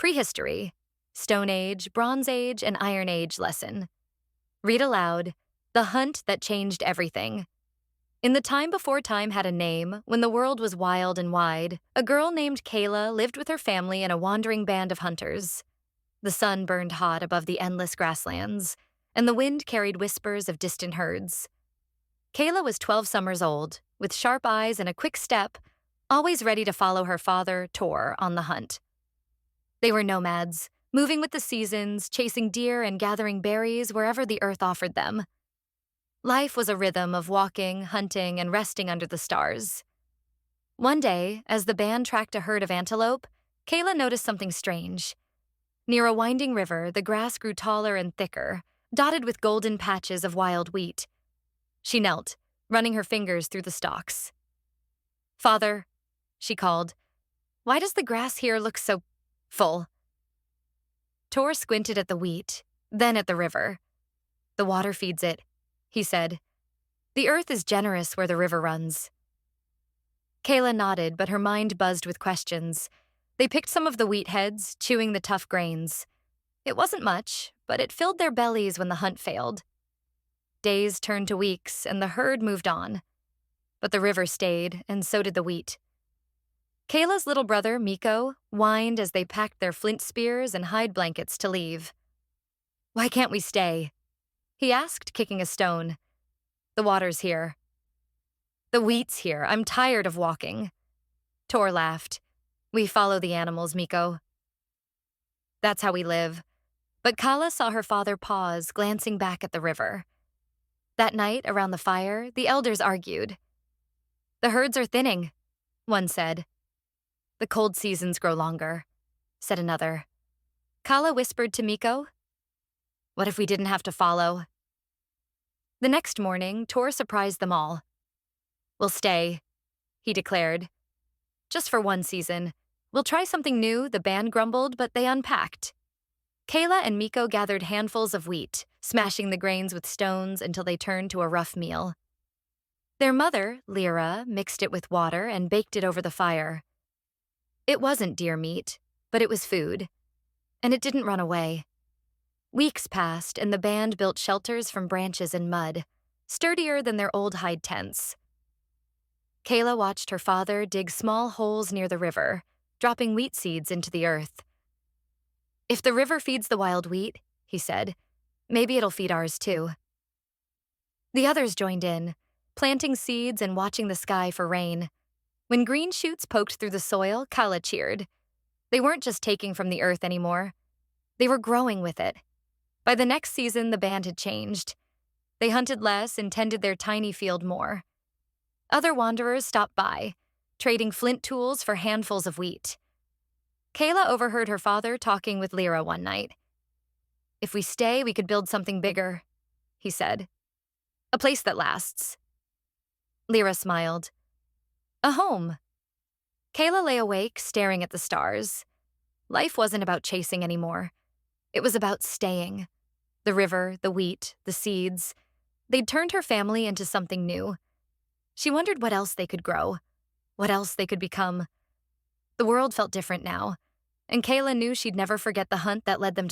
Prehistory, Stone Age, Bronze Age, and Iron Age lesson. Read aloud, The Hunt That Changed Everything. In the time before time had a name, when the world was wild and wide, a girl named Kayla lived with her family in a wandering band of hunters. The sun burned hot above the endless grasslands, and the wind carried whispers of distant herds. Kayla was 12 summers old, with sharp eyes and a quick step, always ready to follow her father, Tor, on the hunt. They were nomads, moving with the seasons, chasing deer and gathering berries wherever the earth offered them. Life was a rhythm of walking, hunting, and resting under the stars. One day, as the band tracked a herd of antelope, Kayla noticed something strange. Near a winding river, the grass grew taller and thicker, dotted with golden patches of wild wheat. She knelt, running her fingers through the stalks. "Father," she called, "why does the grass here look so full?" Tor squinted at the wheat, then at the river. "The water feeds it," he said. "The earth is generous where the river runs." Kayla nodded, but her mind buzzed with questions. They picked some of the wheat heads, chewing the tough grains. It wasn't much, but it filled their bellies when the hunt failed. Days turned to weeks, and the herd moved on. But the river stayed, and so did the wheat. Kayla's little brother, Miko, whined as they packed their flint spears and hide blankets to leave. "Why can't we stay?" he asked, kicking a stone. "The water's here." "The wheat's here. I'm tired of walking." Tor laughed. "We follow the animals, Miko." "That's how we live." But Kala saw her father pause, glancing back at the river. That night, around the fire, the elders argued. "The herds are thinning," one said. "The cold seasons grow longer," said another. Kala whispered to Miko, "What if we didn't have to follow?" The next morning, Tor surprised them all. "We'll stay," he declared. "Just for one season. We'll try something new," the band grumbled, but they unpacked. Kayla and Miko gathered handfuls of wheat, smashing the grains with stones until they turned to a rough meal. Their mother, Lyra, mixed it with water and baked it over the fire. It wasn't deer meat, but it was food, and it didn't run away. Weeks passed, and the band built shelters from branches and mud, sturdier than their old hide tents. Kayla watched her father dig small holes near the river, dropping wheat seeds into the earth. "If the river feeds the wild wheat," he said, "maybe it'll feed ours too." The others joined in, planting seeds and watching the sky for rain. When green shoots poked through the soil, Kala cheered. They weren't just taking from the earth anymore. They were growing with it. By the next season, the band had changed. They hunted less and tended their tiny field more. Other wanderers stopped by, trading flint tools for handfuls of wheat. Kayla overheard her father talking with Lyra one night. "If we stay, we could build something bigger," he said. "A place that lasts." Lyra smiled. "A home." Kayla lay awake, staring at the stars. Life wasn't about chasing anymore. It was about staying. The river, the wheat, the seeds. They'd turned her family into something new. She wondered what else they could grow, what else they could become. The world felt different now, and Kayla knew she'd never forget the hunt that led them to